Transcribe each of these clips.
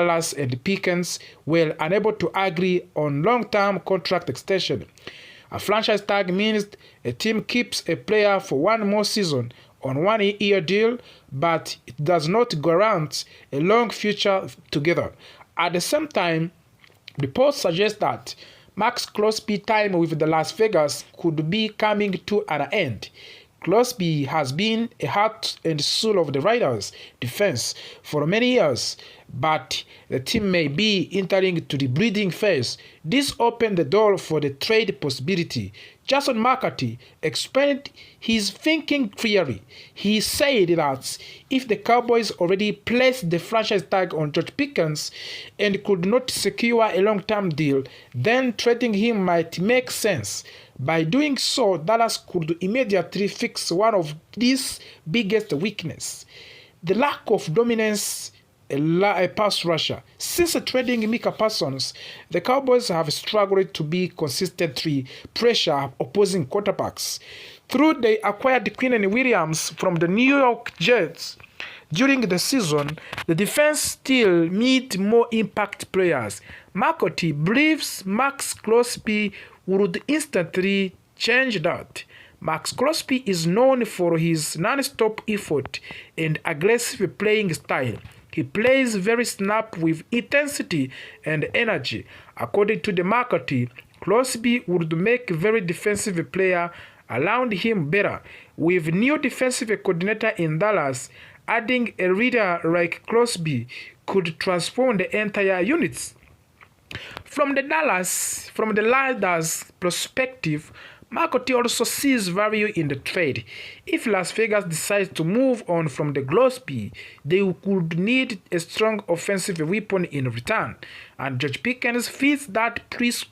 Dallas and Pickens were unable to agree on long-term contract extension. A franchise tag means a team keeps a player for one more season on a one-year deal, but it does not guarantee a long future together. At the same time, reports suggest that Max Crosby's time with the Las Vegas could be coming to an end. Crosby has been a heart and soul of the Raiders' defense for many years, but the team may be entering to the breeding phase. This opened the door for the trade possibility. Jason McCarthy explained his thinking clearly. He said that if the Cowboys already placed the franchise tag on George Pickens and could not secure a long-term deal, then trading him might make sense. By doing so, Dallas could immediately fix one of these biggest weaknesses: the lack of dominance a pass rusher. Since trading Micah Parsons, the Cowboys have struggled to be consistently pressure opposing quarterbacks. Through they acquired Quinnen Williams from the New York Jets during the season, the defense still needs more impact players. McCarthy believes Max Crosby would instantly change that. Max Crosby is known for his non-stop effort and aggressive playing style. He plays very snap with intensity and energy. According to the McCarthy, Crosby would make a very defensive player around him better. With new defensive coordinator in Dallas, adding a leader like Crosby could transform the entire units. From the Raiders' perspective, McCarthy also sees value in the trade. If Las Vegas decides to move on from the Crosby, they could need a strong offensive weapon in return, and George Pickens fits that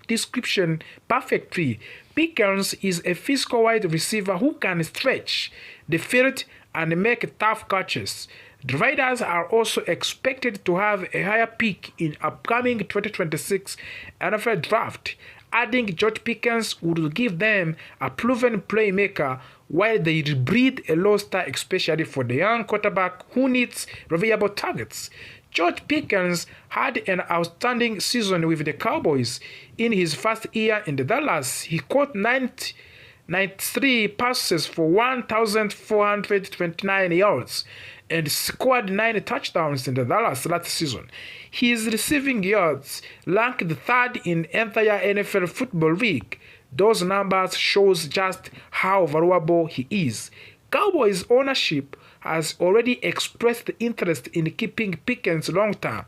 description perfectly. Pickens is a physical wide receiver who can stretch the field and make tough catches. The Raiders are also expected to have a higher pick in upcoming 2026 NFL draft. Adding George Pickens would give them a proven playmaker while they breed a roster especially for the young quarterback who needs reliable targets. George Pickens had an outstanding season with the Cowboys. In his first year in the Dallas, he caught 93 passes for 1,429 yards and scored 9 touchdowns in the Dallas last season. His receiving yards ranked third in entire NFL Football League. Those numbers shows just how valuable he is. Cowboys ownership has already expressed interest in keeping Pickens long term.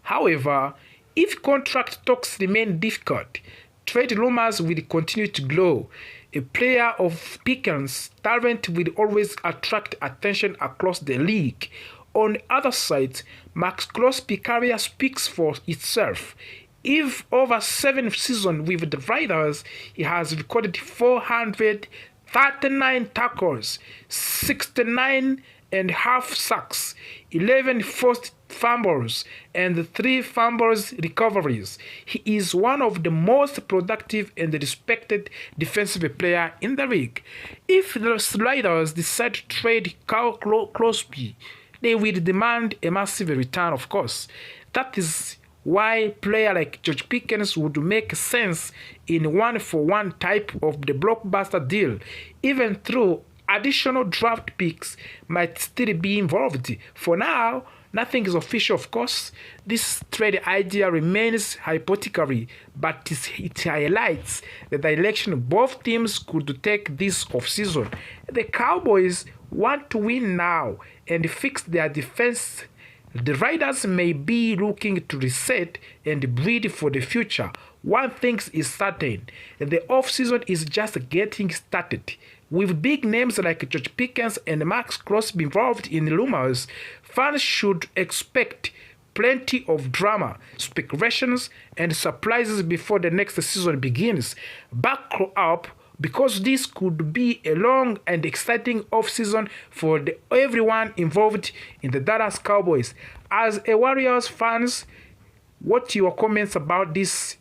However, if contract talks remain difficult, trade rumors will continue to grow. A player of Pickens' talent will always attract attention across the league. On the other side, Max Crosby's career speaks for itself. If over 7 seasons with the Raiders, he has recorded 439 tackles, 69 and half sacks, 11 forced fumbles, and 3 fumbles recoveries. He is one of the most productive and respected defensive players in the league. If the Raiders decide to trade Crosby, they will demand a massive return, of course. That is why a player like George Pickens would make sense in one-for-one type of the blockbuster deal, even though additional draft picks might still be involved. For now, nothing is official, of course. This trade idea remains hypothetical, but it highlights the direction both teams could take this offseason. The Cowboys want to win now and fix their defense. The Raiders may be looking to reset and breed for the future. One thing is certain, the offseason is just getting started. With big names like George Pickens and Max Crosby involved in rumors, fans should expect plenty of drama, speculations, and surprises before the next season begins. Buckle up, because this could be a long and exciting offseason for everyone involved in the Dallas Cowboys. As a Warriors fans, what your comments about this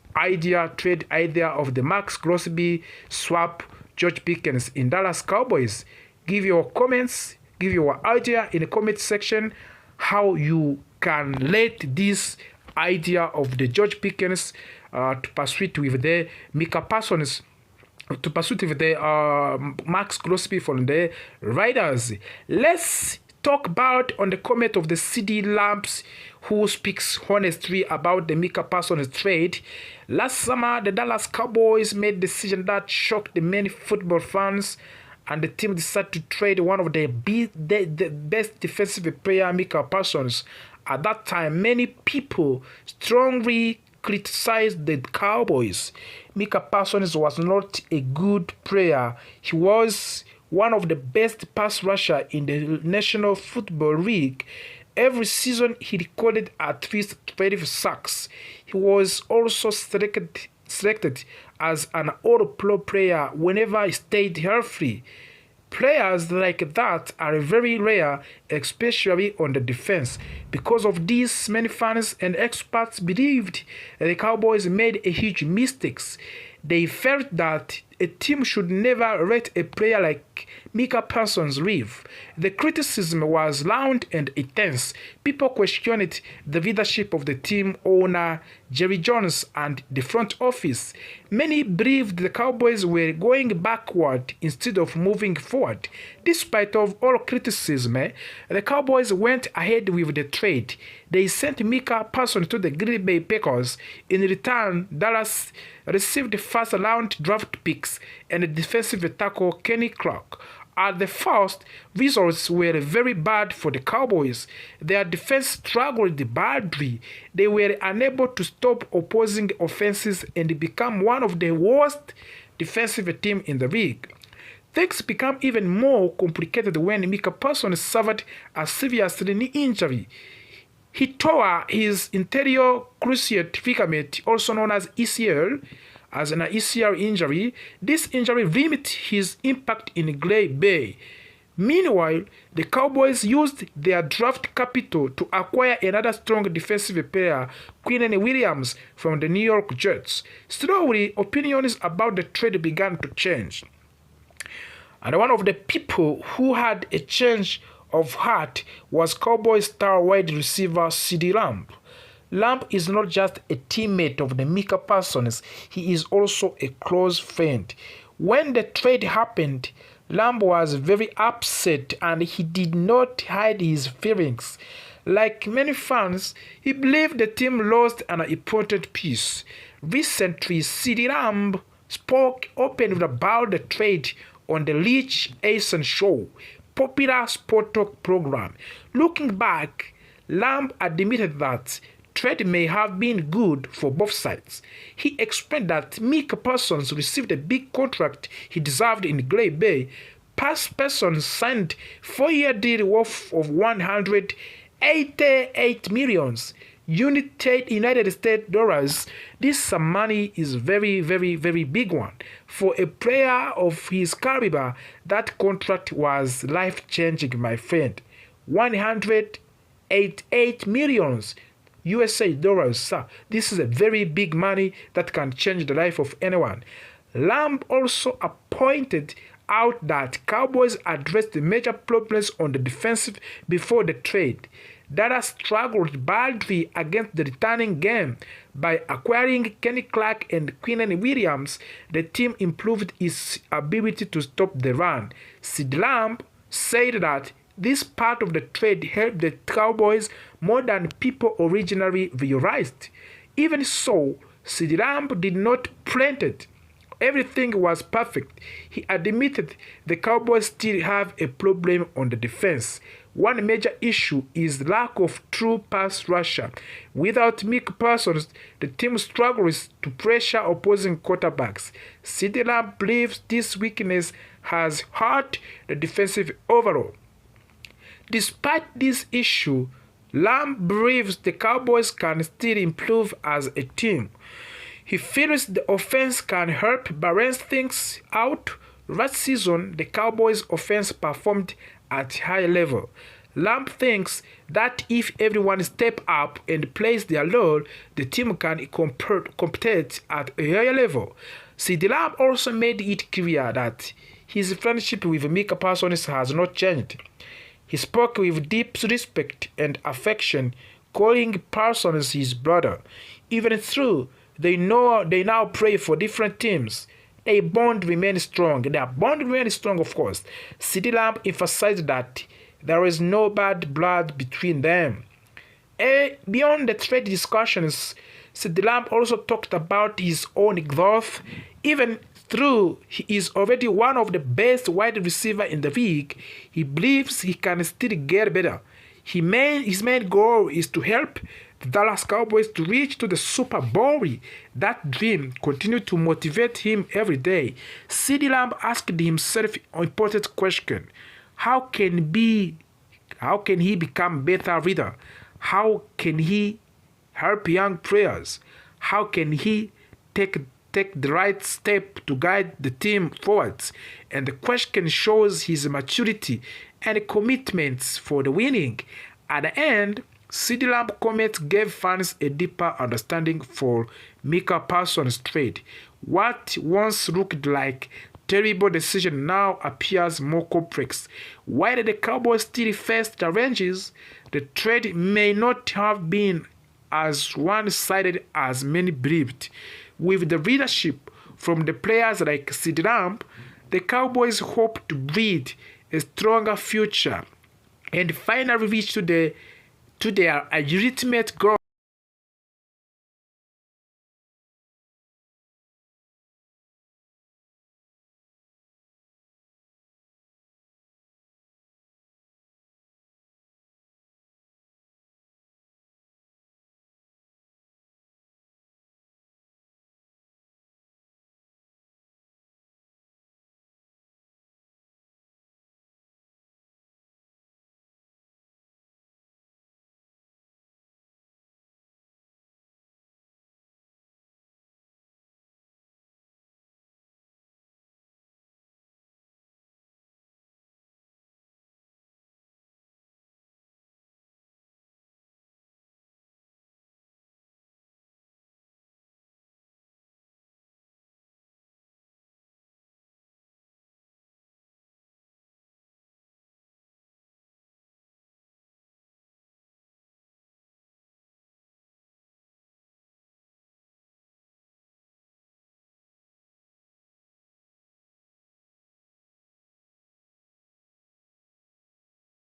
trade idea of the Max Crosby swap George Pickens in Dallas Cowboys? Give your comments, give your idea in the comment section how you can let this idea of the George Pickens to pursue with the Micah Parsons, to pursue with the Max Crosby from the Riders. Let's talk about on the comment of the CD Lamps, who speaks honestly about the Micah Parsons trade. Last summer, the Dallas Cowboys made a decision that shocked the many football fans, and the team decided to trade one of the best defensive player, Micah Parsons. At that time, many people strongly criticized the Cowboys. Micah Parsons was not a good player. He was one of the best pass rusher in the National Football League. Every season, he recorded at least 12 sacks. He was also selected as an All-Pro player whenever he stayed healthy. Players like that are very rare, especially on the defense. Because of this, many fans and experts believed that the Cowboys made a huge mistakes. They felt that a team should never let a player like Micah Parsons leave. The criticism was loud and intense. People questioned the leadership of the team owner, Jerry Jones, and the front office. Many believed the Cowboys were going backward instead of moving forward. Despite of all criticism, the Cowboys went ahead with the trade. They sent Micah Parsons to the Green Bay Packers. In return, Dallas received first-round draft picks and defensive tackle Kenny Clark. At the first, results were very bad for the Cowboys. Their defense struggled badly. They were unable to stop opposing offenses and become one of the worst defensive teams in the league. Things became even more complicated when Micah Parsons suffered a serious knee injury. He tore his anterior cruciate ligament, also known as ACL, as an ACL injury. This injury limited his impact in Green Bay. Meanwhile, the Cowboys used their draft capital to acquire another strong defensive player, Quinnen Williams, from the New York Jets. Slowly, opinions about the trade began to change. And one of the people who had a change of heart was Cowboys star wide receiver CD Lamb. Lamb is not just a teammate of the Micah Parsons, he is also a close friend. When the trade happened, Lamb was very upset and he did not hide his feelings. Like many fans, he believed the team lost an important piece. Recently, CD Lamb spoke openly about the trade on the Rich Eisen Show, popular sport talk program. Looking back, Lamb admitted that trade may have been good for both sides. He explained that Micah Parsons received a big contract he deserved in Green Bay. Parsons signed 4-year deal worth of $188 million United States dollars. This money is very, very, very big one. For a player of his caliber, that contract was life-changing, my friend. $188 million USA dollars, sir. This is a very big money that can change the life of anyone. Lamb also pointed out that Cowboys addressed the major problems on the defensive before the trade. Dallas struggled badly against the returning game. By acquiring Kenny Clark and Quinnen Williams, the team improved its ability to stop the run. Sid Lamb said that this part of the trade helped the Cowboys more than people originally realized. Even so, Sid Lamb did not plant it. Everything was perfect. He admitted the Cowboys still have a problem on the defense. One major issue is lack of true pass rusher. Without Micah Parsons, the team struggles to pressure opposing quarterbacks. CD Lamb believes this weakness has hurt the defensive overall. Despite this issue, Lamb believes the Cowboys can still improve as a team. He feels the offense can help balance things out. Last season, the Cowboys' offense performed at high level. Lamb thinks that if everyone steps up and plays their role, the team can compete at a higher level. CD Lamb also made it clear that his friendship with Micah Parsons has not changed. He spoke with deep respect and affection, calling Parsons his brother. Even though they now play for different teams, their bond remains strong. Their bond remains strong, of course. CeeDee Lamb emphasized that there is no bad blood between them. Beyond the trade discussions, CeeDee Lamb also talked about his own growth. Even though he is already one of the best wide receivers in the league, he believes he can still get better. His main goal is to help the Dallas Cowboys to reach to the Super Bowl. That dream continues to motivate him every day. CeeDee Lamb asked himself an important question: How can he become better leader? How can he help young players? How can he take the right step to guide the team forwards? And the question shows his maturity and commitments for the winning. At the end, CeeDee Lamb comments gave fans a deeper understanding for Micah Parsons' trade. What once looked like terrible decision now appears more complex. While the Cowboys still face challenges, the trade may not have been as one-sided as many believed. With the leadership from the players like CeeDee Lamb, the Cowboys hope to build a stronger future and finally reach to their ultimate goal.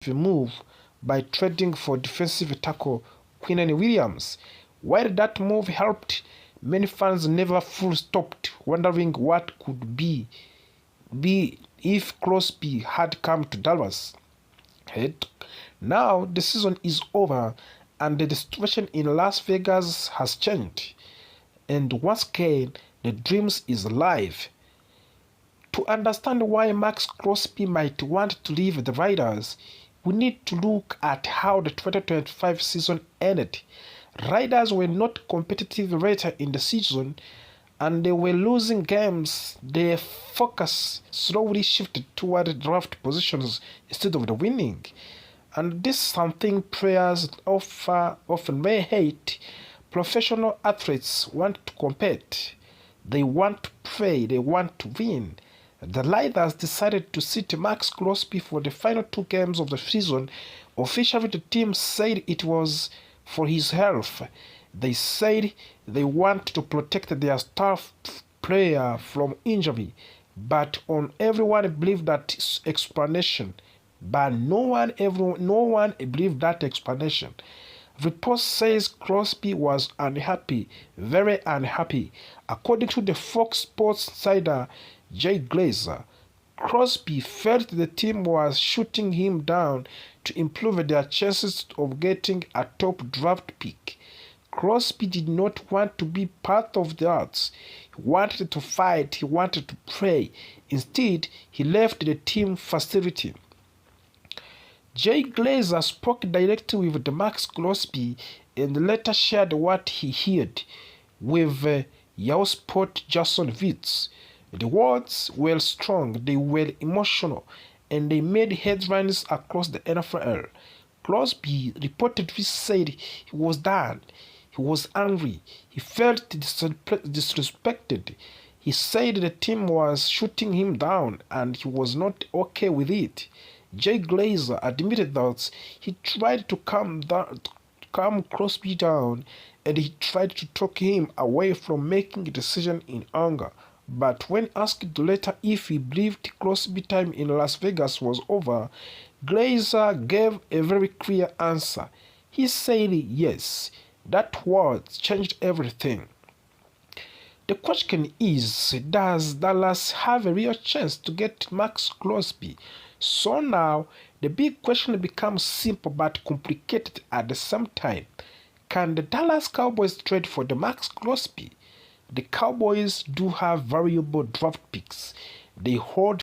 Move by trading for defensive tackle Quinnen Williams. While that move helped, many fans never fully stopped wondering what could be if Crosby had come to Dallas. Now the season is over and the situation in Las Vegas has changed. And once again, the dreams is alive. To understand why Max Crosby might want to leave the Raiders, we need to look at how the 2025 season ended. Raiders were not competitive later in the season and they were losing games. Their focus slowly shifted toward draft positions instead of the winning. And this is something players often may hate. Professional athletes want to compete. They want to play. They want to win. The Raiders decided to sit Max Crosby for the final 2 games of the season. Officially, the team said it was for his health. They said they want to protect their star player from injury, but everyone believed that explanation. But no one believed that explanation. Reports says Crosby was unhappy, very unhappy. According to the Fox Sports insider Jay Glazer, Crosby felt the team was shooting him down to improve their chances of getting a top draft pick. Crosby did not want to be part of that. He wanted to fight, he wanted to play. Instead, he left the team facility. Jay Glazer spoke directly with Max Crosby and later shared what he heard with Yahoo Sport Jason Vitz. The words were strong, they were emotional, and they made headlines across the NFL. Crosby reportedly said he was done. He was angry. He felt disrespected. He said the team was shooting him down and he was not okay with it. Jay Glazer admitted that he tried to calm calm Crosby down, and he tried to talk him away from making a decision in anger. But when asked later if he believed Crosby's time in Las Vegas was over, Glazer gave a very clear answer. He said yes. That word changed everything. The question is, does Dallas have a real chance to get Max Crosby? So now, the big question becomes simple but complicated at the same time. Can the Dallas Cowboys trade for the Max Crosby? The Cowboys do have valuable draft picks. They hold